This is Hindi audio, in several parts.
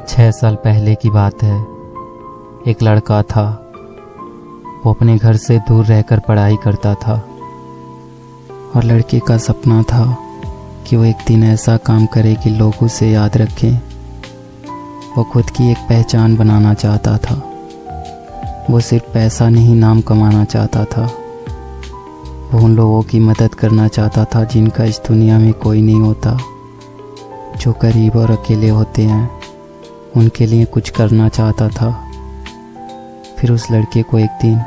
6 साल पहले की बात है। एक लड़का था। वो अपने घर से दूर रहकर पढ़ाई करता था और लड़के का सपना था कि वो एक दिन ऐसा काम करे कि लोग उसे याद रखें। वो खुद की एक पहचान बनाना चाहता था। वो सिर्फ पैसा नहीं, नाम कमाना चाहता था। वो उन लोगों की मदद करना चाहता था जिनका इस दुनिया में कोई नहीं होता, जो गरीब और अकेले होते हैं। उनके लिए कुछ करना चाहता था। फिर उस लड़के को एक दिन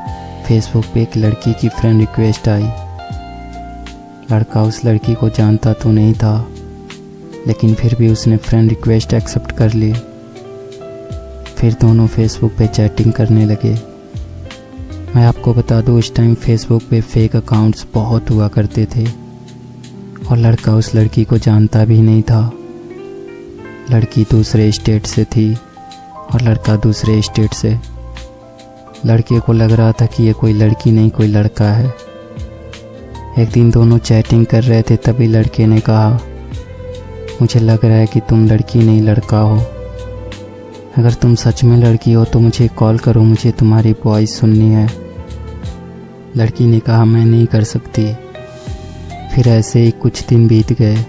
फेसबुक पे एक लड़की की फ्रेंड रिक्वेस्ट आई। लड़का उस लड़की को जानता तो नहीं था, लेकिन फिर भी उसने फ्रेंड रिक्वेस्ट एक्सेप्ट कर ली। फिर दोनों फेसबुक पे चैटिंग करने लगे। मैं आपको बता दूं, उस टाइम फेसबुक पे फेक अकाउंट्स बहुत हुआ करते थे और लड़का उस लड़की को जानता भी नहीं था। लड़की दूसरे स्टेट से थी और लड़का दूसरे स्टेट से। लड़के को लग रहा था कि ये कोई लड़की नहीं, कोई लड़का है। एक दिन दोनों चैटिंग कर रहे थे, तभी लड़के ने कहा, मुझे लग रहा है कि तुम लड़की नहीं लड़का हो। अगर तुम सच में लड़की हो तो मुझे कॉल करो, मुझे तुम्हारी वॉइस सुननी है। लड़की ने कहा, मैं नहीं कर सकती। फिर ऐसे ही कुछ दिन बीत गए।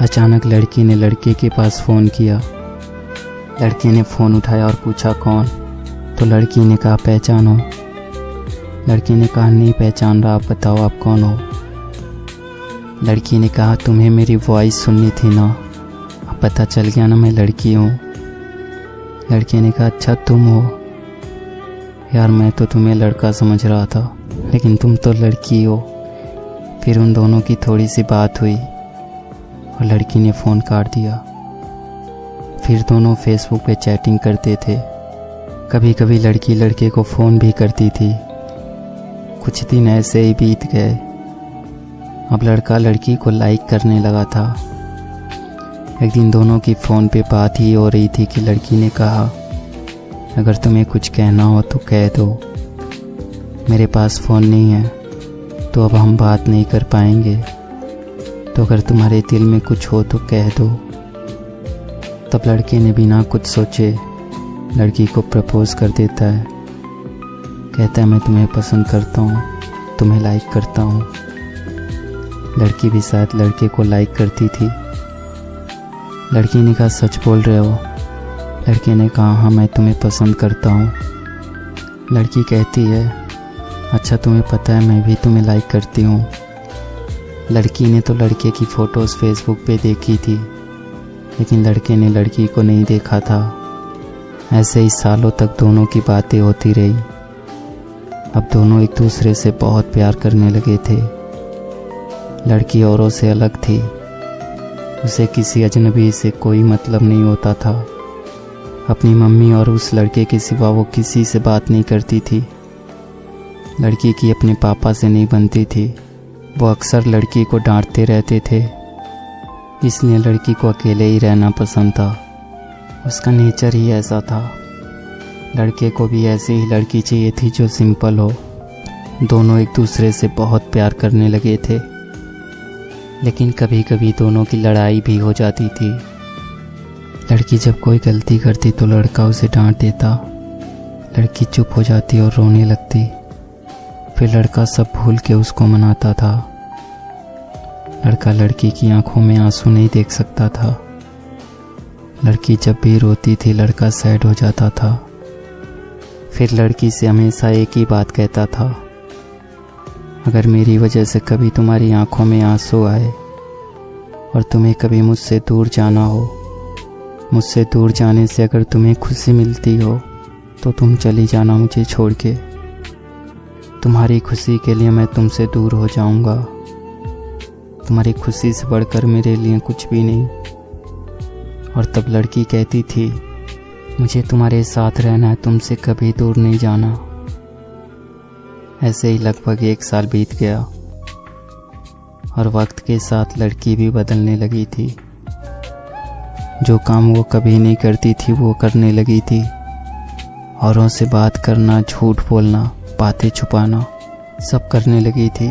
अचानक लड़की ने लड़के के पास फ़ोन किया। लड़के ने फ़ोन उठाया और पूछा, कौन? तो लड़की ने कहा, पहचानो। लड़के ने कहा, नहीं पहचान रहा, आप बताओ आप कौन हो। लड़की ने कहा, तुम्हें मेरी वॉइस सुननी थी ना, अब पता चल गया ना मैं लड़की हूँ। लड़के ने कहा, अच्छा तुम हो? यार मैं तो तुम्हें लड़का समझ रहा था, लेकिन तुम तो लड़की हो। फिर उन दोनों की थोड़ी सी बात हुई और लड़की ने फ़ोन काट दिया। फिर दोनों फेसबुक पे चैटिंग करते थे। कभी कभी लड़की लड़के को फ़ोन भी करती थी। कुछ दिन ऐसे ही बीत गए। अब लड़का लड़की को लाइक करने लगा था। एक दिन दोनों की फ़ोन पे बात ही हो रही थी कि लड़की ने कहा, अगर तुम्हें कुछ कहना हो तो कह दो, मेरे पास फ़ोन नहीं है तो अब हम बात नहीं कर पाएंगे, तो अगर तुम्हारे दिल में कुछ हो तो कह दो। तब लड़के ने बिना कुछ सोचे लड़की को प्रपोज़ कर देता है। कहता है, मैं तुम्हें पसंद करता हूँ, तुम्हें लाइक करता हूँ। लड़की भी शायद लड़के को लाइक करती थी। लड़की ने कहा, सच बोल रहे हो? लड़के ने कहा, हाँ मैं तुम्हें पसंद करता हूँ। लड़की कहती है, अच्छा तुम्हें पता है मैं भी तुम्हें लाइक करती हूँ। लड़की ने तो लड़के की फ़ोटोज़ फेसबुक पे देखी थी, लेकिन लड़के ने लड़की को नहीं देखा था। ऐसे ही सालों तक दोनों की बातें होती रही। अब दोनों एक दूसरे से बहुत प्यार करने लगे थे। लड़की औरों से अलग थी। उसे किसी अजनबी से कोई मतलब नहीं होता था। अपनी मम्मी और उस लड़के के सिवा वो किसी से बात नहीं करती थी। लड़की की अपने पापा से नहीं बनती थी। वो अक्सर लड़की को डांटते रहते थे, इसलिए लड़की को अकेले ही रहना पसंद था। उसका नेचर ही ऐसा था। लड़के को भी ऐसी ही लड़की चाहिए थी जो सिंपल हो। दोनों एक दूसरे से बहुत प्यार करने लगे थे, लेकिन कभी कभी दोनों की लड़ाई भी हो जाती थी। लड़की जब कोई गलती करती तो लड़का उसे डांट देता। लड़की चुप हो जाती और रोने लगती। फिर लड़का सब भूल के उसको मनाता था। लड़का लड़की की आंखों में आंसू नहीं देख सकता था। लड़की जब भी रोती थी लड़का सैड हो जाता था। फिर लड़की से हमेशा एक ही बात कहता था, अगर मेरी वजह से कभी तुम्हारी आंखों में आंसू आए और तुम्हें कभी मुझसे दूर जाना हो, मुझसे दूर जाने से अगर तुम्हें खुशी मिलती हो तो तुम चली जाना मुझे छोड़ के। तुम्हारी खुशी के लिए मैं तुमसे दूर हो जाऊंगा। तुम्हारी खुशी से बढ़कर मेरे लिए कुछ भी नहीं। और तब लड़की कहती थी, मुझे तुम्हारे साथ रहना है, तुमसे कभी दूर नहीं जाना। ऐसे ही लगभग 1 साल बीत गया और वक्त के साथ लड़की भी बदलने लगी थी। जो काम वो कभी नहीं करती थी वो करने लगी थी। औरों से बात करना, झूठ बोलना, बातें छुपाना सब करने लगी थी।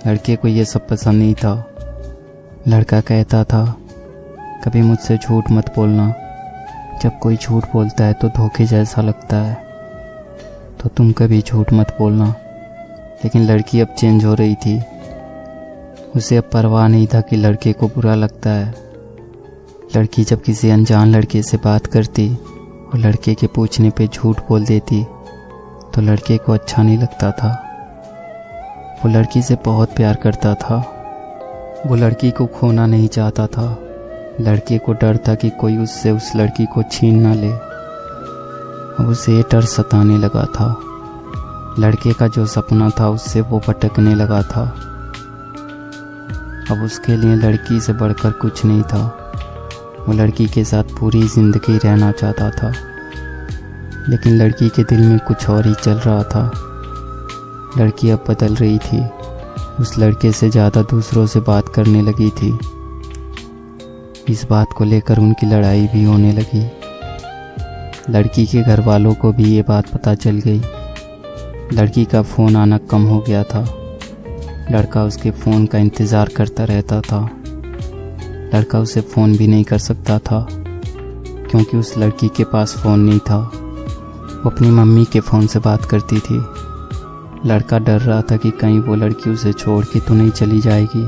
लड़के को ये सब पसंद नहीं था। लड़का कहता था, कभी मुझसे झूठ मत बोलना, जब कोई झूठ बोलता है तो धोखे जैसा लगता है, तो तुम कभी झूठ मत बोलना। लेकिन लड़की अब चेंज हो रही थी। उसे अब परवाह नहीं था कि लड़के को बुरा लगता है। लड़की जब किसी अनजान लड़के से बात करती और लड़के के पूछने पे झूठ बोल देती तो लड़के को अच्छा नहीं लगता था। वो लड़की से बहुत प्यार करता था। वो लड़की को खोना नहीं चाहता था। लड़के को डर था कि कोई उससे उस लड़की को छीन ना ले। अब उसे ये डर सताने लगा था। लड़के का जो सपना था उससे वो भटकने लगा था। अब उसके लिए लड़की से बढ़कर कुछ नहीं था। वो लड़की के साथ पूरी ज़िंदगी रहना चाहता था, लेकिन लड़की के दिल में कुछ और ही चल रहा था। लड़की अब बदल रही थी। उस लड़के से ज़्यादा दूसरों से बात करने लगी थी। इस बात को लेकर उनकी लड़ाई भी होने लगी। लड़की के घर वालों को भी ये बात पता चल गई। लड़की का फ़ोन आना कम हो गया था। लड़का उसके फ़ोन का इंतज़ार करता रहता था। लड़का उसे फ़ोन भी नहीं कर सकता था क्योंकि उस लड़की के पास फ़ोन नहीं था। वो अपनी मम्मी के फ़ोन से बात करती थी। लड़का डर रहा था कि कहीं वो लड़की उसे छोड़ के तो नहीं चली जाएगी।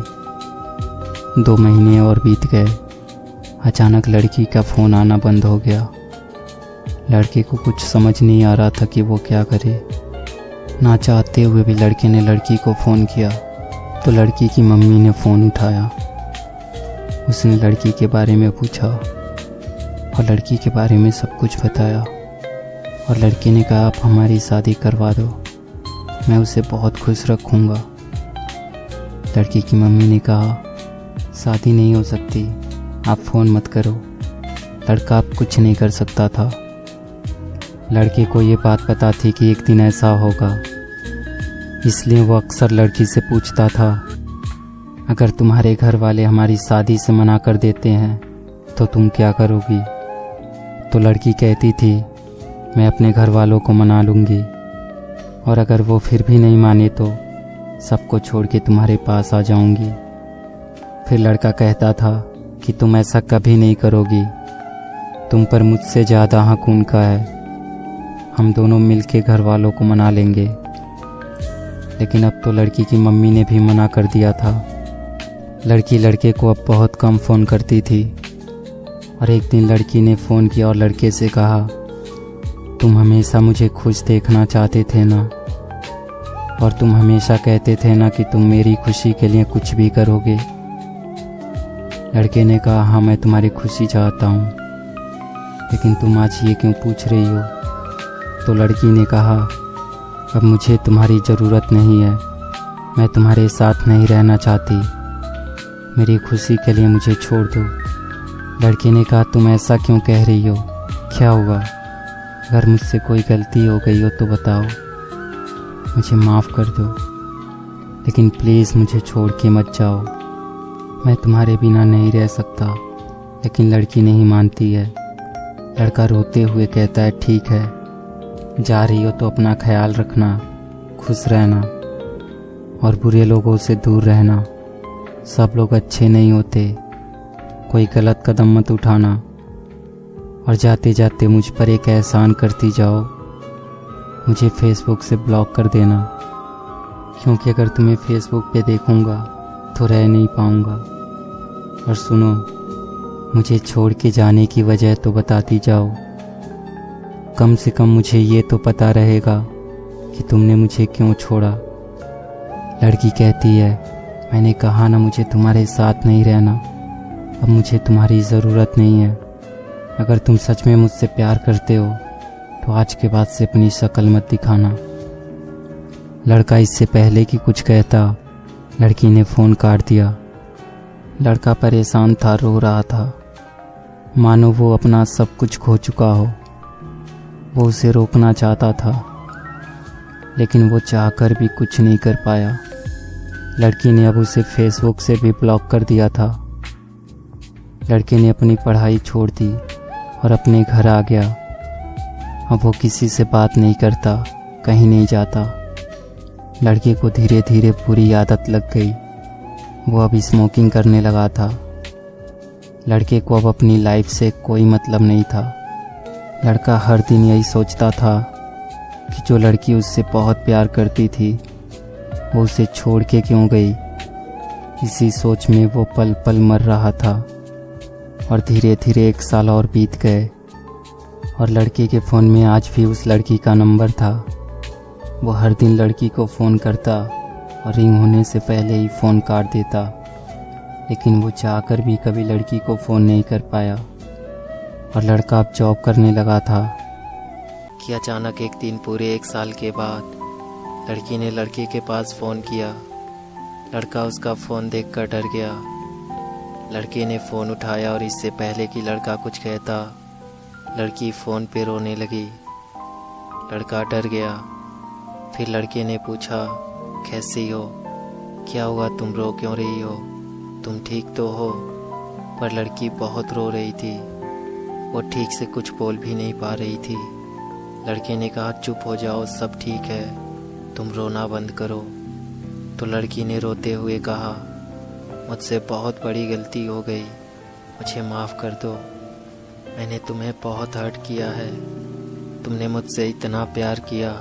2 महीने और बीत गए। अचानक लड़की का फ़ोन आना बंद हो गया। लड़के को कुछ समझ नहीं आ रहा था कि वो क्या करे। ना चाहते हुए भी लड़के ने लड़की को फ़ोन किया तो लड़की की मम्मी ने फ़ोन उठाया। उसने लड़की के बारे में पूछा और लड़की के बारे में सब कुछ बताया। और लड़के ने कहा, आप हमारी शादी करवा दो, मैं उसे बहुत खुश रखूँगा। लड़की की मम्मी ने कहा, शादी नहीं हो सकती, आप फ़ोन मत करो। लड़का अब कुछ नहीं कर सकता था। लड़के को ये बात पता थी कि एक दिन ऐसा होगा, इसलिए वो अक्सर लड़की से पूछता था, अगर तुम्हारे घर वाले हमारी शादी से मना कर देते हैं तो तुम क्या करोगी? तो लड़की कहती थी, मैं अपने घर वालों को मना लूँगी, और अगर वो फिर भी नहीं माने तो सबको छोड़ के तुम्हारे पास आ जाऊँगी। फिर लड़का कहता था कि तुम ऐसा कभी नहीं करोगी, तुम पर मुझसे ज़्यादा हक उनका है, हम दोनों मिलके घर वालों को मना लेंगे। लेकिन अब तो लड़की की मम्मी ने भी मना कर दिया था। लड़की लड़के को अब बहुत कम फ़ोन करती थी। और एक दिन लड़की ने फ़ोन किया और लड़के से कहा, तुम हमेशा मुझे खुश देखना चाहते थे ना, और तुम हमेशा कहते थे ना कि तुम मेरी खुशी के लिए कुछ भी करोगे। लड़के ने कहा, हाँ मैं तुम्हारी खुशी चाहता हूँ, लेकिन तुम आज ये क्यों पूछ रही हो? तो लड़की ने कहा, अब मुझे तुम्हारी ज़रूरत नहीं है, मैं तुम्हारे साथ नहीं रहना चाहती, मेरी खुशी के लिए मुझे छोड़ दो। लड़के ने कहा, तुम ऐसा क्यों कह रही हो? क्या हुआ? अगर मुझसे कोई गलती हो गई हो तो बताओ, मुझे माफ़ कर दो, लेकिन प्लीज़ मुझे छोड़ के मत जाओ, मैं तुम्हारे बिना नहीं रह सकता। लेकिन लड़की नहीं मानती है। लड़का रोते हुए कहता है, ठीक है, जा रही हो तो अपना ख्याल रखना, खुश रहना और बुरे लोगों से दूर रहना। सब लोग अच्छे नहीं होते, कोई गलत कदम मत उठाना, और जाते जाते मुझ पर एक एहसान करती जाओ, मुझे फेसबुक से ब्लॉक कर देना, क्योंकि अगर तुम्हें फेसबुक पे देखूंगा तो रह नहीं पाऊंगा। और सुनो, मुझे छोड़ के जाने की वजह तो बताती जाओ, कम से कम मुझे ये तो पता रहेगा कि तुमने मुझे क्यों छोड़ा। लड़की कहती है, मैंने कहा ना मुझे तुम्हारे साथ नहीं रहना, अब मुझे तुम्हारी ज़रूरत नहीं है। अगर तुम सच में मुझसे प्यार करते हो तो आज के बाद से अपनी शक्ल मत दिखाना। लड़का इससे पहले कि कुछ कहता, लड़की ने फ़ोन काट दिया। लड़का परेशान था, रो रहा था, मानो वो अपना सब कुछ खो चुका हो। वो उसे रोकना चाहता था, लेकिन वो चाहकर भी कुछ नहीं कर पाया। लड़की ने अब उसे फेसबुक से भी ब्लॉक कर दिया था। लड़के ने अपनी पढ़ाई छोड़ दी और अपने घर आ गया। अब वो किसी से बात नहीं करता, कहीं नहीं जाता। लड़के को धीरे धीरे बुरी आदत लग गई। वो अब स्मोकिंग करने लगा था। लड़के को अब अपनी लाइफ से कोई मतलब नहीं था। लड़का हर दिन यही सोचता था कि जो लड़की उससे बहुत प्यार करती थी वो उसे छोड़ के क्यों गई। इसी सोच में वो पल पल मर रहा था। और धीरे धीरे 1 साल और बीत गए और लड़के के फ़ोन में आज भी उस लड़की का नंबर था। वो हर दिन लड़की को फ़ोन करता और रिंग होने से पहले ही फ़ोन काट देता, लेकिन वो चाहकर भी कभी लड़की को फ़ोन नहीं कर पाया। और लड़का अब जॉब करने लगा था कि अचानक एक दिन पूरे 1 साल के बाद लड़की ने लड़के के पास फ़ोन किया। लड़का उसका फ़ोन देखकर डर गया। लड़के ने फ़ोन उठाया और इससे पहले कि लड़का कुछ कहता, लड़की फ़ोन पे रोने लगी। लड़का डर गया। फिर लड़के ने पूछा, कैसी हो, क्या हुआ, तुम रो क्यों रही हो, तुम ठीक तो हो। पर लड़की बहुत रो रही थी, वो ठीक से कुछ बोल भी नहीं पा रही थी। लड़के ने कहा, चुप हो जाओ, सब ठीक है, तुम रोना बंद करो। तो लड़की ने रोते हुए कहा, मुझसे बहुत बड़ी गलती हो गई, मुझे माफ़ कर दो। मैंने तुम्हें बहुत हर्ट किया है, तुमने मुझसे इतना प्यार किया,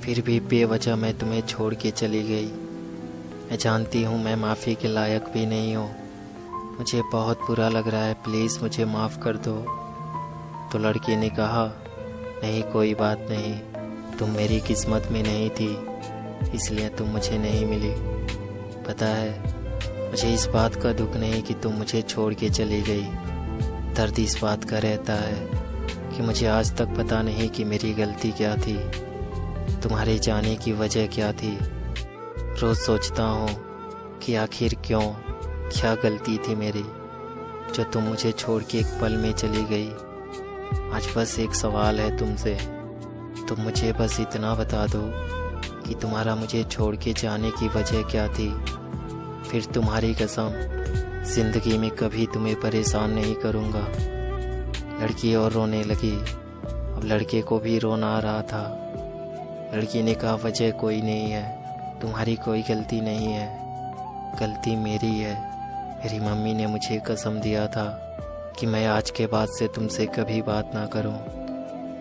फिर भी बेवजह मैं तुम्हें छोड़ के चली गई। मैं जानती हूँ मैं माफ़ी के लायक भी नहीं हूँ, मुझे बहुत बुरा लग रहा है, प्लीज़ मुझे माफ़ कर दो। तो लड़की ने कहा, नहीं कोई बात नहीं, तुम मेरी किस्मत में नहीं थी, इसलिए तुम मुझे नहीं मिली। पता है, मुझे इस बात का दुख नहीं कि तुम मुझे छोड़ के चली गई, दर्द इस बात का रहता है कि मुझे आज तक पता नहीं कि मेरी गलती क्या थी, तुम्हारे जाने की वजह क्या थी। रोज़ सोचता हूँ कि आखिर क्यों, क्या गलती थी मेरी जो तुम मुझे छोड़ के एक पल में चली गई। आज बस एक सवाल है तुमसे, तुम मुझे बस इतना बता दो कि तुम्हारा मुझे छोड़ के जाने की वजह क्या थी। फिर तुम्हारी कसम, ज़िंदगी में कभी तुम्हें परेशान नहीं करूँगा। लड़की और रोने लगी। अब लड़के को भी रोना आ रहा था। लड़की ने कहा, वजह कोई नहीं है, तुम्हारी कोई गलती नहीं है, गलती मेरी है। मेरी मम्मी ने मुझे कसम दिया था कि मैं आज के बाद से तुमसे कभी बात ना करूं,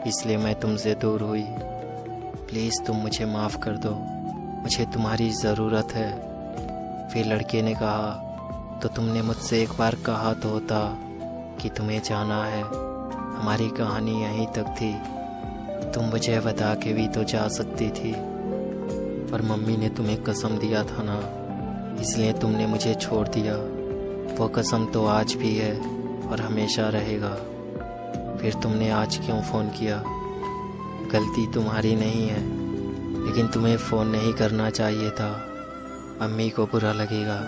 इसलिए मैं तुमसे दूर हुई। प्लीज़ तुम मुझे माफ़ कर दो, मुझे तुम्हारी ज़रूरत है। फिर लड़के ने कहा, तो तुमने मुझसे एक बार कहा तो होता कि तुम्हें जाना है, हमारी कहानी यहीं तक थी, तुम मुझे बता के भी तो जा सकती थी। पर मम्मी ने तुम्हें कसम दिया था ना, इसलिए तुमने मुझे छोड़ दिया। वो कसम तो आज भी है और हमेशा रहेगा। फिर तुमने आज क्यों फ़ोन किया? गलती तुम्हारी नहीं है, लेकिन तुम्हें फ़ोन नहीं करना चाहिए था, मम्मी को बुरा लगेगा।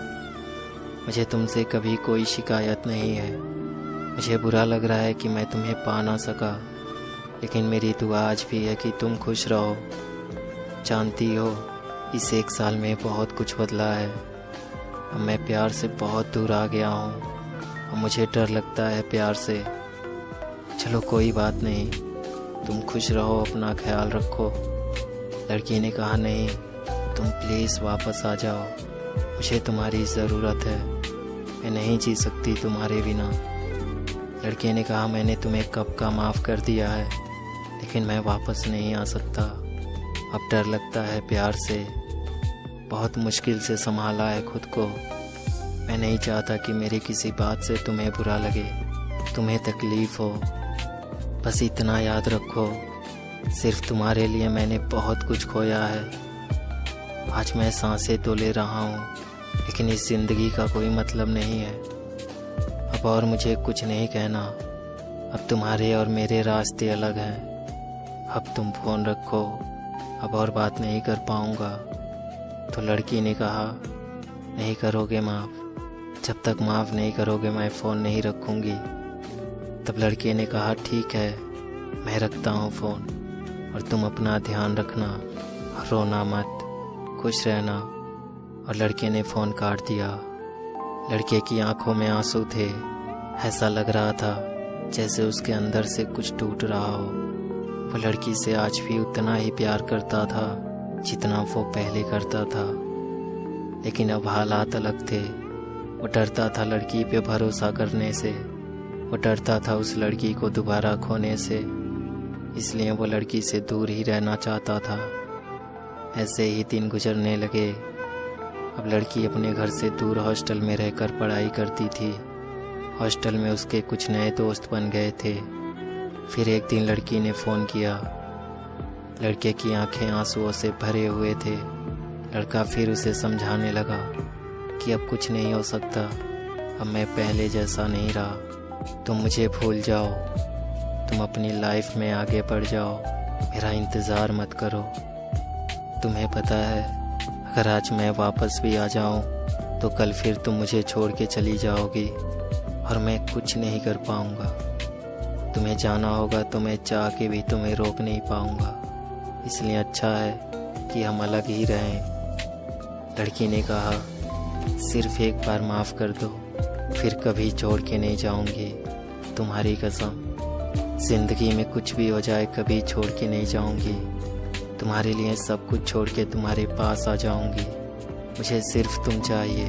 मुझे तुमसे कभी कोई शिकायत नहीं है, मुझे बुरा लग रहा है कि मैं तुम्हें पा ना सका, लेकिन मेरी दुआ आज भी है कि तुम खुश रहो। जानती हो, इस 1 साल में बहुत कुछ बदला है। अब मैं प्यार से बहुत दूर आ गया हूँ और मुझे डर लगता है प्यार से। चलो कोई बात नहीं, तुम खुश रहो, अपना ख्याल रखो। लड़की ने कहा, नहीं, तुम प्लीज़ वापस आ जाओ, मुझे तुम्हारी ज़रूरत है, मैं नहीं जी सकती तुम्हारे बिना। लड़के ने कहा, मैंने तुम्हें कब का माफ़ कर दिया है, लेकिन मैं वापस नहीं आ सकता। अब डर लगता है प्यार से, बहुत मुश्किल से संभाला है खुद को। मैं नहीं चाहता कि मेरी किसी बात से तुम्हें बुरा लगे, तुम्हें तकलीफ़ हो। बस इतना याद रखो, सिर्फ तुम्हारे लिए मैंने बहुत कुछ खोया है। आज मैं सांसें तो ले रहा हूँ, लेकिन इस ज़िंदगी का कोई मतलब नहीं है। अब और मुझे कुछ नहीं कहना, अब तुम्हारे और मेरे रास्ते अलग हैं। अब तुम फ़ोन रखो, अब और बात नहीं कर पाऊँगा। तो लड़की ने कहा, नहीं करोगे माफ़? जब तक माफ़ नहीं करोगे मैं फ़ोन नहीं रखूँगी। तब लड़के ने कहा, ठीक है, मैं रखता हूँ फ़ोन, और तुम अपना ध्यान रखना, रोना मत, खुश रहना। और लड़के ने फ़ोन काट दिया। लड़के की आंखों में आंसू थे। ऐसा लग रहा था जैसे उसके अंदर से कुछ टूट रहा हो। वो लड़की से आज भी उतना ही प्यार करता था जितना वो पहले करता था, लेकिन अब हालात अलग थे। वो डरता था लड़की पे भरोसा करने से, वो डरता था उस लड़की को दोबारा खोने से। इसलिए वो लड़की से दूर ही रहना चाहता था। ऐसे ही दिन गुजरने लगे। अब लड़की अपने घर से दूर हॉस्टल में रहकर पढ़ाई करती थी। हॉस्टल में उसके कुछ नए दोस्त बन गए थे। फिर एक दिन लड़की ने फ़ोन किया। लड़के की आंखें आंसुओं से भरे हुए थे। लड़का फिर उसे समझाने लगा कि अब कुछ नहीं हो सकता, अब मैं पहले जैसा नहीं रहा, तुम मुझे भूल जाओ, तुम अपनी लाइफ में आगे बढ़ जाओ, मेरा इंतज़ार मत करो। तुम्हें पता है, अगर आज मैं वापस भी आ जाऊं तो कल फिर तुम मुझे छोड़ के चली जाओगी और मैं कुछ नहीं कर पाऊंगा। तुम्हें जाना होगा तो मैं चाह के भी तुम्हें रोक नहीं पाऊंगा, इसलिए अच्छा है कि हम अलग ही रहें। लड़की ने कहा, सिर्फ एक बार माफ़ कर दो, फिर कभी छोड़ के नहीं जाऊंगी, तुम्हारी कसम। ज़िंदगी में कुछ भी हो जाए कभी छोड़ के नहीं जाऊंगी। तुम्हारे लिए सब कुछ छोड़ के तुम्हारे पास आ जाऊंगी। मुझे सिर्फ तुम चाहिए,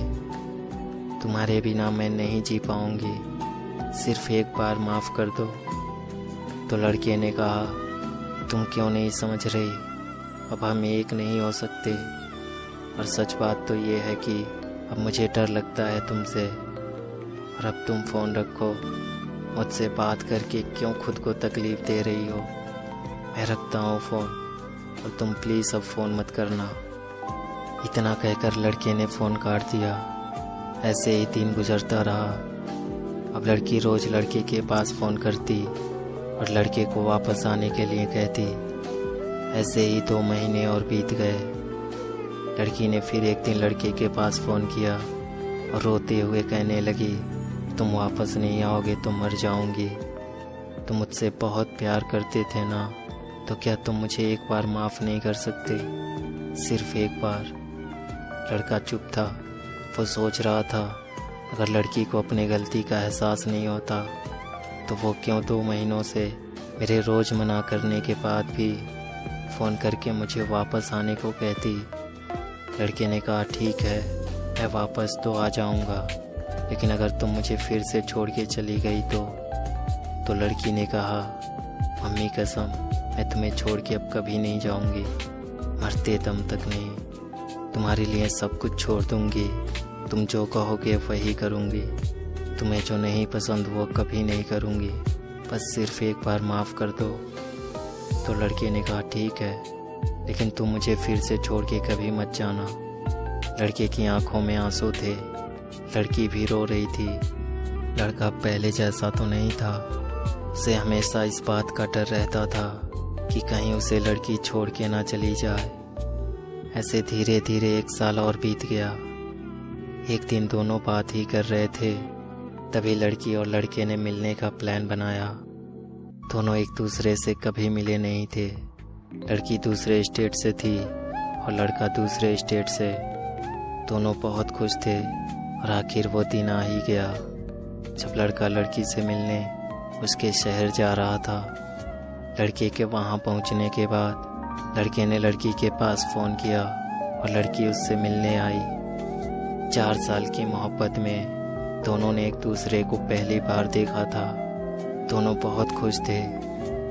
तुम्हारे बिना मैं नहीं जी पाऊंगी, सिर्फ एक बार माफ़ कर दो। तो लड़के ने कहा, तुम क्यों नहीं समझ रही, अब हम एक नहीं हो सकते। और सच बात तो ये है कि अब मुझे डर लगता है तुमसे। और अब तुम फ़ोन रखो, मुझसे बात करके क्यों खुद को तकलीफ़ दे रही हो। मैं रखता हूँ फ़ोन और तुम प्लीज़ अब फ़ोन मत करना। इतना कहकर लड़के ने फ़ोन काट दिया। ऐसे ही दिन गुजरता रहा। अब लड़की रोज़ लड़के के पास फ़ोन करती और लड़के को वापस आने के लिए कहती। ऐसे ही 2 महीने और बीत गए। लड़की ने फिर एक दिन लड़के के पास फ़ोन किया और रोते हुए कहने लगी, तुम वापस नहीं आओगे तो मर जाऊंगी। तुम मुझसे बहुत प्यार करते थे ना, तो क्या तुम मुझे एक बार माफ़ नहीं कर सकते, सिर्फ एक बार। लड़का चुप था। वो सोच रहा था, अगर लड़की को अपनी गलती का एहसास नहीं होता तो वो क्यों 2 महीनों से मेरे रोज़ मना करने के बाद भी फ़ोन करके मुझे वापस आने को कहती। लड़के ने कहा, ठीक है, मैं वापस तो आ जाऊंगा, लेकिन अगर तुम मुझे फिर से छोड़ के चली गई तो लड़की ने कहा, मम्मी कसम, मैं तुम्हें छोड़ के अब कभी नहीं जाऊंगी, मरते दम तक नहीं। तुम्हारे लिए सब कुछ छोड़ दूंगी, तुम जो कहोगे वही करूंगी, तुम्हें जो नहीं पसंद वो कभी नहीं करूंगी, बस सिर्फ एक बार माफ़ कर दो। तो लड़के ने कहा, ठीक है, लेकिन तुम मुझे फिर से छोड़ के कभी मत जाना। लड़के की आंखों में आंसू थे। लड़की भी रो रही थी। लड़का पहले जैसा तो नहीं था। उसे हमेशा इस बात का डर रहता था कि कहीं उसे लड़की छोड़ के ना चली जाए। ऐसे धीरे धीरे 1 साल और बीत गया। एक दिन दोनों बात ही कर रहे थे, तभी लड़की और लड़के ने मिलने का प्लान बनाया। दोनों एक दूसरे से कभी मिले नहीं थे। लड़की दूसरे स्टेट से थी और लड़का दूसरे स्टेट से। दोनों बहुत खुश थे और आखिर वो दिन आ ही गया जब लड़का लड़की से मिलने उसके शहर जा रहा था। लड़के के वहाँ पहुँचने के बाद लड़के ने लड़की के पास फ़ोन किया और लड़की उससे मिलने आई। 4 साल की मोहब्बत में दोनों ने एक दूसरे को पहली बार देखा था। दोनों बहुत खुश थे।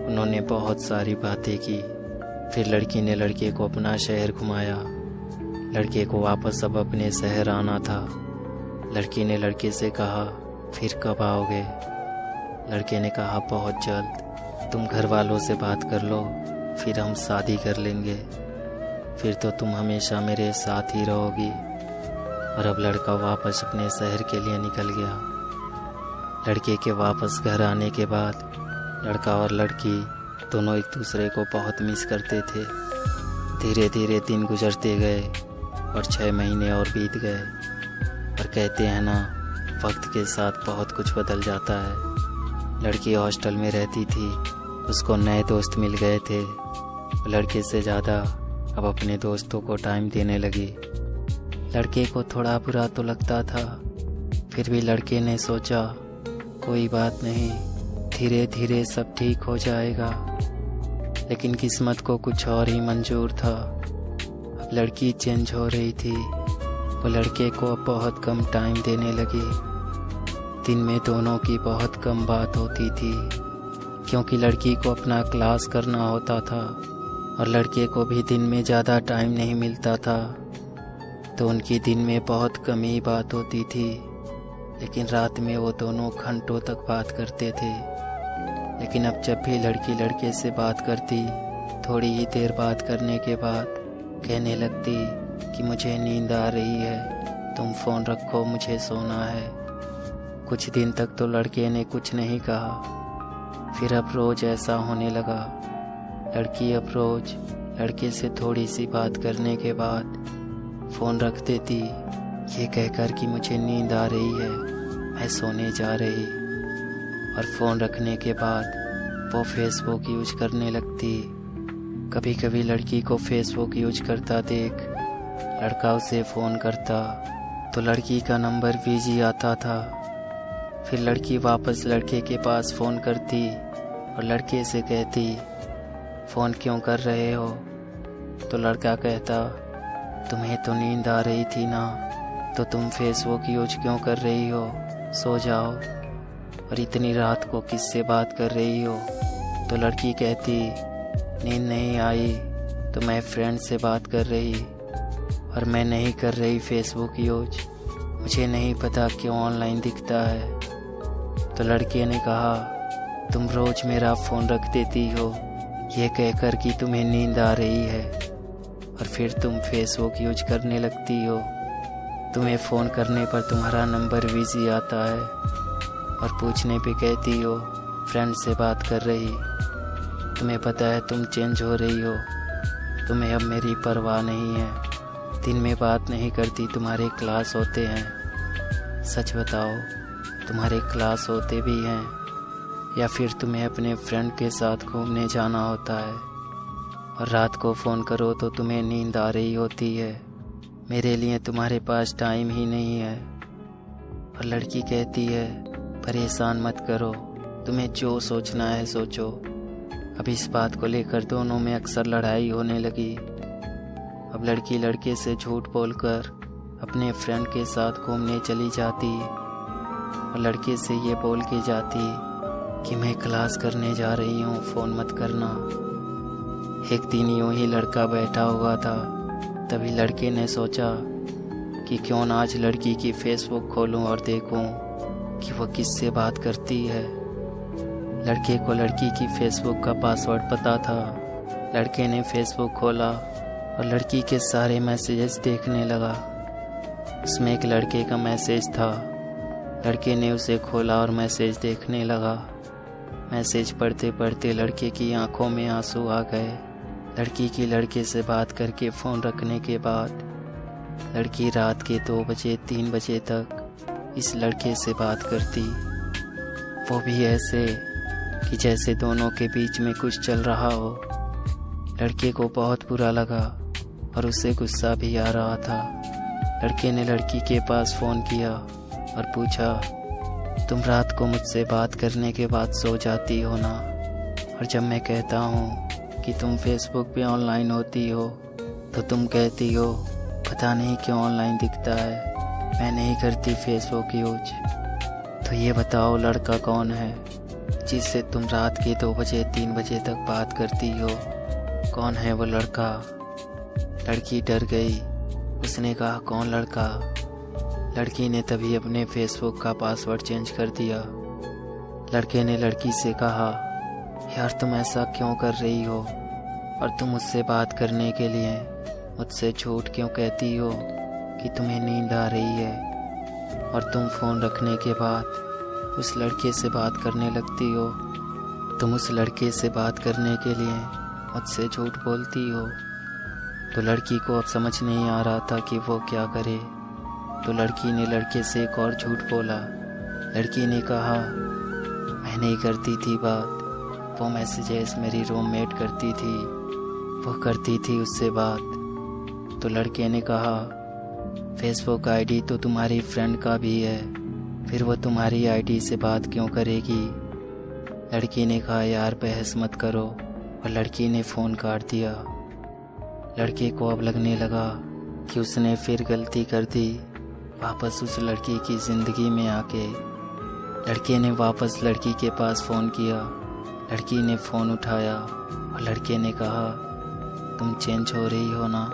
उन्होंने बहुत सारी बातें की। फिर लड़की ने लड़के को अपना शहर घुमाया। लड़के को वापस अब अपने शहर आना था। लड़की ने लड़के से कहा, फिर कब आओगे? लड़के ने कहा, बहुत जल्द। तुम घर वालों से बात कर लो, फिर हम शादी कर लेंगे, फिर तो तुम हमेशा मेरे साथ ही रहोगी। और अब लड़का वापस अपने शहर के लिए निकल गया। लड़के के वापस घर आने के बाद लड़का और लड़की दोनों एक दूसरे को बहुत मिस करते थे। धीरे धीरे दिन गुजरते गए और 6 महीने और बीत गए। और कहते हैं ना, वक्त के साथ बहुत कुछ बदल जाता है। लड़की हॉस्टल में रहती थी, उसको नए दोस्त मिल गए थे। लड़के से ज़्यादा अब अपने दोस्तों को टाइम देने लगी। लड़के को थोड़ा बुरा तो लगता था, फिर भी लड़के ने सोचा, कोई बात नहीं, धीरे धीरे सब ठीक हो जाएगा। लेकिन किस्मत को कुछ और ही मंजूर था। अब लड़की चेंज हो रही थी। वो लड़के को बहुत कम टाइम देने लगी। दिन में दोनों की बहुत कम बात होती थी। क्योंकि लड़की को अपना क्लास करना होता था और लड़के को भी दिन में ज़्यादा टाइम नहीं मिलता था, तो उनकी दिन में बहुत कम ही बात होती थी। लेकिन रात में वो दोनों घंटों तक बात करते थे। लेकिन अब जब भी लड़की लड़के से बात करती, थोड़ी ही देर बात करने के बाद कहने लगती कि मुझे नींद आ रही है, तुम फ़ोन रखो, मुझे सोना है। कुछ दिन तक तो लड़के ने कुछ नहीं कहा, फिर अब रोज़ ऐसा होने लगा। लड़की अब रोज़ लड़के से थोड़ी सी बात करने के बाद फ़ोन रख देती, ये कहकर कि मुझे नींद आ रही है, मैं सोने जा रही। और फ़ोन रखने के बाद वो फेसबुक यूज करने लगती। कभी कभी लड़की को फेसबुक यूज करता देख लड़का उसे फ़ोन करता तो लड़की का नंबर बिजी आता था। फिर लड़की वापस लड़के के पास फ़ोन करती और लड़के से कहती, फ़ोन क्यों कर रहे हो? तो लड़का कहता, तुम्हें तो नींद आ रही थी ना, तो तुम फेसबुक यूज क्यों कर रही हो? सो जाओ। और इतनी रात को किससे बात कर रही हो? तो लड़की कहती, नींद नहीं आई तो मैं फ्रेंड से बात कर रही, और मैं नहीं कर रही फेसबुक यूज, मुझे नहीं पता क्यों ऑनलाइन दिखता है। तो लड़के ने कहा, तुम रोज़ मेरा फ़ोन रख देती हो ये कहकर कि तुम्हें नींद आ रही है, और फिर तुम फेसबुक यूज करने लगती हो। तुम्हें फ़ोन करने पर तुम्हारा नंबर बिजी आता है और पूछने पे कहती हो फ्रेंड से बात कर रही। तुम्हें पता है तुम चेंज हो रही हो, तुम्हें अब मेरी परवाह नहीं है। दिन में बात नहीं करती, तुम्हारे क्लास होते हैं। सच बताओ, तुम्हारे क्लास होते भी हैं या फिर तुम्हें अपने फ्रेंड के साथ घूमने जाना होता है? और रात को फ़ोन करो तो तुम्हें नींद आ रही होती है। मेरे लिए तुम्हारे पास टाइम ही नहीं है। और लड़की कहती है, परेशान मत करो, तुम्हें जो सोचना है सोचो। अब इस बात को लेकर दोनों में अक्सर लड़ाई होने लगी। अब लड़की लड़के से झूठ बोलकर अपने फ्रेंड के साथ घूमने चली जाती और लड़के से ये बोल के जाती कि मैं क्लास करने जा रही हूँ, फ़ोन मत करना। एक दिन यूँ ही लड़का बैठा हुआ था, तभी लड़के ने सोचा कि क्यों ना आज लड़की की फेसबुक खोलूँ और देखूँ कि वो किससे बात करती है। लड़के को लड़की की फेसबुक का पासवर्ड पता था। लड़के ने फेसबुक खोला और लड़की के सारे मैसेजेस देखने लगा। उसमें एक लड़के का मैसेज था। लड़के ने उसे खोला और मैसेज देखने लगा। मैसेज पढ़ते पढ़ते लड़के की आंखों में आंसू आ गए। लड़की की लड़के से बात करके फ़ोन रखने के बाद लड़की रात के 2 बजे 3 बजे तक इस लड़के से बात करती, वो भी ऐसे कि जैसे दोनों के बीच में कुछ चल रहा हो। लड़के को बहुत बुरा लगा और उसे गुस्सा भी आ रहा था। लड़के ने लड़की के पास फ़ोन किया और पूछा, तुम रात को मुझसे बात करने के बाद सो जाती हो ना? और जब मैं कहता हूँ कि तुम फेसबुक पे ऑनलाइन होती हो तो तुम कहती हो पता नहीं क्यों ऑनलाइन दिखता है, मैं नहीं करती फेसबुक यूज। तो ये बताओ लड़का कौन है जिससे तुम रात के 2 बजे 3 बजे तक बात करती हो? कौन है वो लड़का? लड़की डर गई। उसने कहा, कौन लड़का? लड़की ने तभी अपने फेसबुक का पासवर्ड चेंज कर दिया। लड़के ने लड़की से कहा, यार तुम ऐसा क्यों कर रही हो? और तुम मुझसे बात करने के लिए मुझसे झूठ क्यों कहती हो कि तुम्हें नींद आ रही है? और तुम फ़ोन रखने के बाद उस लड़के से बात करने लगती हो। तुम उस लड़के से बात करने के लिए मुझसे झूठ बोलती हो। तो लड़की को अब समझ नहीं आ रहा था कि वो क्या करे। तो लड़की ने लड़के से एक और झूठ बोला। लड़की ने कहा, मैं नहीं करती थी बात, वो मैसेजेस मेरी रूममेट करती थी, वो करती थी उससे बात। तो लड़के ने कहा, फेसबुक आईडी तो तुम्हारी फ्रेंड का भी है, फिर वो तुम्हारी आईडी से बात क्यों करेगी? लड़की ने कहा, यार बहस मत करो, और लड़की ने फ़ोन काट दिया। लड़के को अब लगने लगा कि उसने फिर गलती कर दी। वापस उस लड़की की ज़िंदगी में आके लड़के ने वापस लड़की के पास फ़ोन किया। लड़की ने फ़ोन उठाया और लड़के ने कहा, तुम चेंज हो रही हो ना,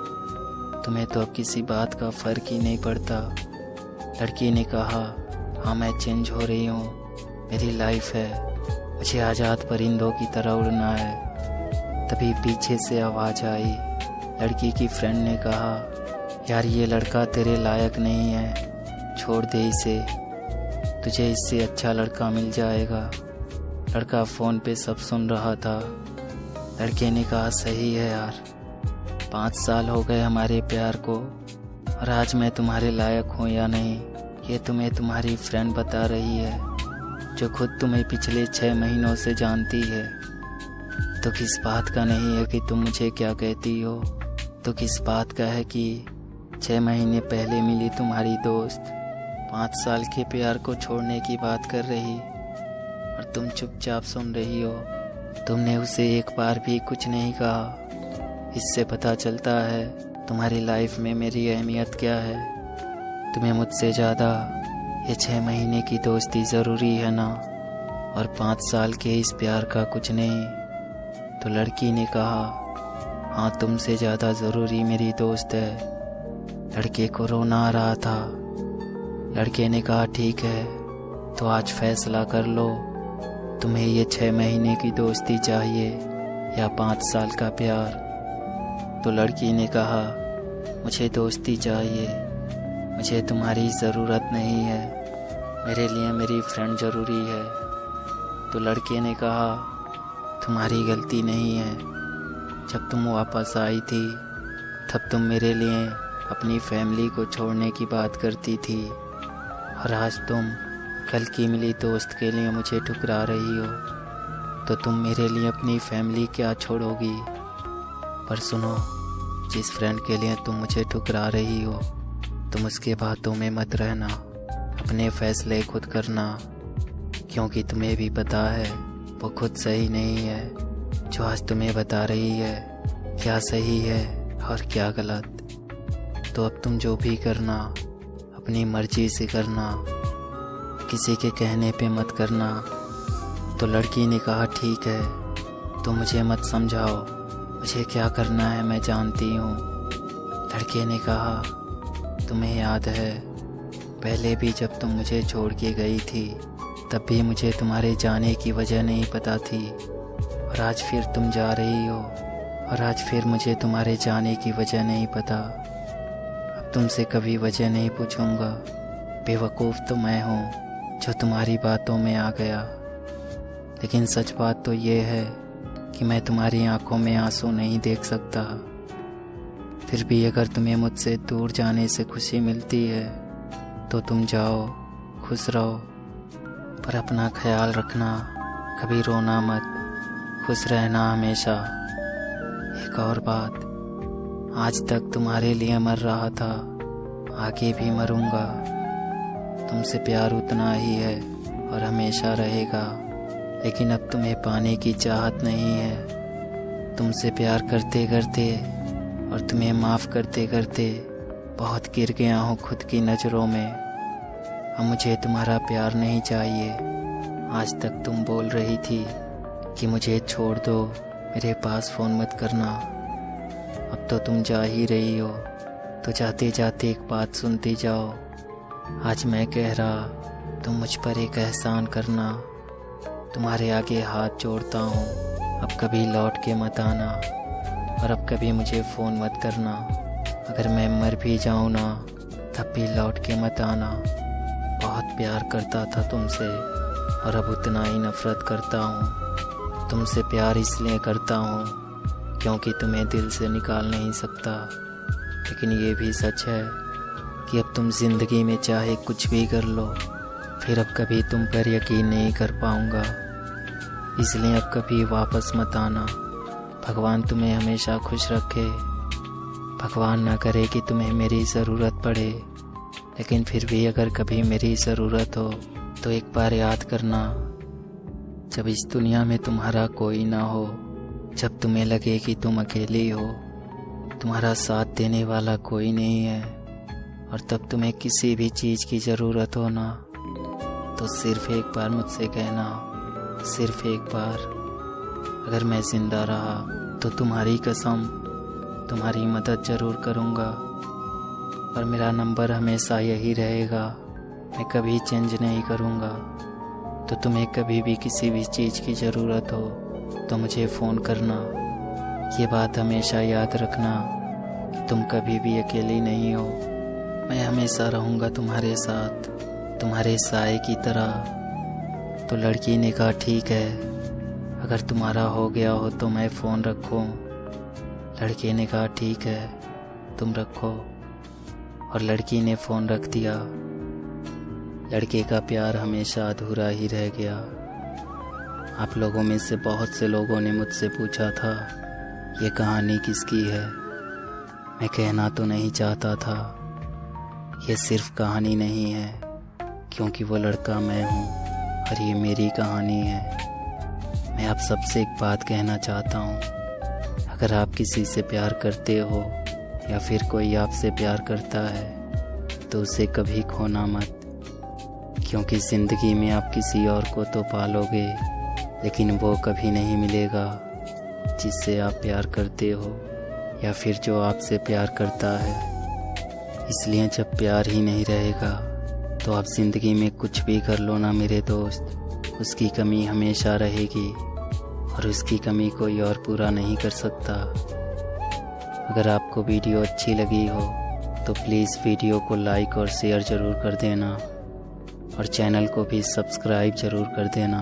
तुम्हें तो अब किसी बात का फ़र्क ही नहीं पड़ता। लड़की ने कहा, हाँ मैं चेंज हो रही हूँ, मेरी लाइफ है, मुझे आज़ाद परिंदों की तरह उड़ना है। तभी पीछे से आवाज़ आई। लड़की की फ्रेंड ने कहा, यार ये लड़का तेरे लायक नहीं है, छोड़ दे इसे, तुझे इससे अच्छा लड़का मिल जाएगा। लड़का फ़ोन पे सब सुन रहा था। लड़के ने कहा, सही है यार, 5 साल हो गए हमारे प्यार को, और आज मैं तुम्हारे लायक हूँ या नहीं ये तुम्हें तुम्हारी फ्रेंड बता रही है, जो खुद तुम्हें पिछले 6 महीनों से जानती है। तो किस बात का नहीं है कि तुम मुझे क्या कहती हो, तो किस बात का है कि 6 महीने पहले मिली तुम्हारी दोस्त 5 साल के प्यार को छोड़ने की बात कर रही, और तुम चुपचाप सुन रही हो। तुमने उसे एक बार भी कुछ नहीं कहा। इससे पता चलता है तुम्हारी लाइफ में मेरी अहमियत क्या है। तुम्हें मुझसे ज़्यादा ये 6 महीने की दोस्ती ज़रूरी है ना, और 5 साल के इस प्यार का कुछ नहीं। तो लड़की ने कहा, हाँ तुमसे ज़्यादा ज़रूरी मेरी दोस्त है। लड़के को रोना आ रहा था। लड़के ने कहा, ठीक है तो आज फैसला कर लो, तुम्हें ये 6 महीने की दोस्ती चाहिए या 5 साल का प्यार। तो लड़की ने कहा, मुझे दोस्ती चाहिए, मुझे तुम्हारी ज़रूरत नहीं है, मेरे लिए मेरी फ्रेंड ज़रूरी है। तो लड़के ने कहा, तुम्हारी गलती नहीं है, जब तुम वापस आई थी तब तुम मेरे लिए अपनी फैमिली को छोड़ने की बात करती थी, और आज तुम कल की मिली दोस्त के लिए मुझे ठुकरा रही हो। तो तुम मेरे लिए अपनी फैमिली क्या छोड़ोगी। पर सुनो, जिस फ्रेंड के लिए तुम मुझे ठुकरा रही हो, तुम उसके बातों में मत रहना, अपने फैसले खुद करना, क्योंकि तुम्हें भी पता है वो खुद सही नहीं है। जो आज तुम्हें बता रही है क्या सही है और क्या गलत। तो अब तुम जो भी करना अपनी मर्जी से करना, किसी के कहने पे मत करना। तो लड़की ने कहा, ठीक है तो मुझे मत समझाओ, मुझे क्या करना है मैं जानती हूँ। लड़के ने कहा, तुम्हें याद है पहले भी जब तुम मुझे छोड़ के गई थी तब भी मुझे तुम्हारे जाने की वजह नहीं पता थी, और आज फिर तुम जा रही हो और आज फिर मुझे तुम्हारे जाने की वजह नहीं पता। अब तुमसे कभी वजह नहीं पूछूंगा, बेवकूफ़ तो मैं हूँ जो तुम्हारी बातों में आ गया। लेकिन सच बात तो ये है कि मैं तुम्हारी आंखों में आंसू नहीं देख सकता। फिर भी अगर तुम्हें मुझसे दूर जाने से खुशी मिलती है तो तुम जाओ, खुश रहो, पर अपना ख्याल रखना, कभी रोना मत, खुश रहना हमेशा। एक और बात, आज तक तुम्हारे लिए मर रहा था, आगे भी मरूंगा। तुमसे प्यार उतना ही है और हमेशा रहेगा, लेकिन अब तुम्हें पाने की चाहत नहीं है। तुमसे प्यार करते करते और तुम्हें माफ़ करते करते बहुत गिर गया हूँ खुद की नज़रों में। अब मुझे तुम्हारा प्यार नहीं चाहिए। आज तक तुम बोल रही थी कि मुझे छोड़ दो, मेरे पास फ़ोन मत करना। अब तो तुम जा ही रही हो, तो जाते जाते एक बात सुनती जाओ। आज मैं कह रहा, तुम मुझ पर एक एहसान करना। तुम्हारे आगे हाथ जोड़ता हूँ, अब कभी लौट के मत आना, और अब कभी मुझे फ़ोन मत करना। अगर मैं मर भी जाऊँ ना तब भी लौट के मत आना। बहुत प्यार करता था तुमसे, और अब उतना ही नफ़रत करता हूँ। तुमसे प्यार इसलिए करता हूँ क्योंकि तुम्हें दिल से निकाल नहीं सकता। लेकिन ये भी सच है कि अब तुम ज़िंदगी में चाहे कुछ भी कर लो, फिर अब कभी तुम पर यकीन नहीं कर पाऊँगा। इसलिए अब कभी वापस मत आना। भगवान तुम्हें हमेशा खुश रखे। भगवान ना करे कि तुम्हें मेरी ज़रूरत पड़े, लेकिन फिर भी अगर कभी मेरी ज़रूरत हो तो एक बार याद करना, जब इस दुनिया में तुम्हारा कोई ना हो, जब तुम्हें लगे कि तुम अकेली हो, तुम्हारा साथ देने वाला कोई नहीं है, और तब तुम्हें किसी भी चीज़ की ज़रूरत हो ना, तो सिर्फ एक बार मुझसे कहना, सिर्फ एक बार, अगर मैं जिंदा रहा तो तुम्हारी कसम तुम्हारी मदद ज़रूर करूँगा। और मेरा नंबर हमेशा यही रहेगा, मैं कभी चेंज नहीं करूँगा। तो तुम्हें कभी भी किसी भी चीज़ की ज़रूरत हो तो मुझे फ़ोन करना। ये बात हमेशा याद रखना कि तुम कभी भी अकेली नहीं हो। मैं हमेशा रहूँगा तुम्हारे साथ, तुम्हारे साए की तरह। तो लड़की ने कहा ठीक है, अगर तुम्हारा हो गया हो तो मैं फ़ोन रखूँ। लड़के ने कहा ठीक है, तुम रखो। और लड़की ने फ़ोन रख दिया। लड़के का प्यार हमेशा अधूरा ही रह गया। आप लोगों में से बहुत से लोगों ने मुझसे पूछा था ये कहानी किसकी है। मैं कहना तो नहीं चाहता था, ये सिर्फ कहानी नहीं है, क्योंकि वो लड़का मैं हूँ और ये मेरी कहानी है। मैं आप सबसे एक बात कहना चाहता हूँ, अगर आप किसी से प्यार करते हो या फिर कोई आपसे प्यार करता है तो उसे कभी खोना मत, क्योंकि ज़िंदगी में आप किसी और को तो पालोगे लेकिन वो कभी नहीं मिलेगा जिससे आप प्यार करते हो या फिर जो आपसे प्यार करता है। इसलिए जब प्यार ही नहीं रहेगा तो आप ज़िंदगी में कुछ भी कर लो ना मेरे दोस्त, उसकी कमी हमेशा रहेगी और उसकी कमी कोई और पूरा नहीं कर सकता। अगर आपको वीडियो अच्छी लगी हो तो प्लीज़ वीडियो को लाइक और शेयर ज़रूर कर देना और चैनल को भी सब्सक्राइब ज़रूर कर देना।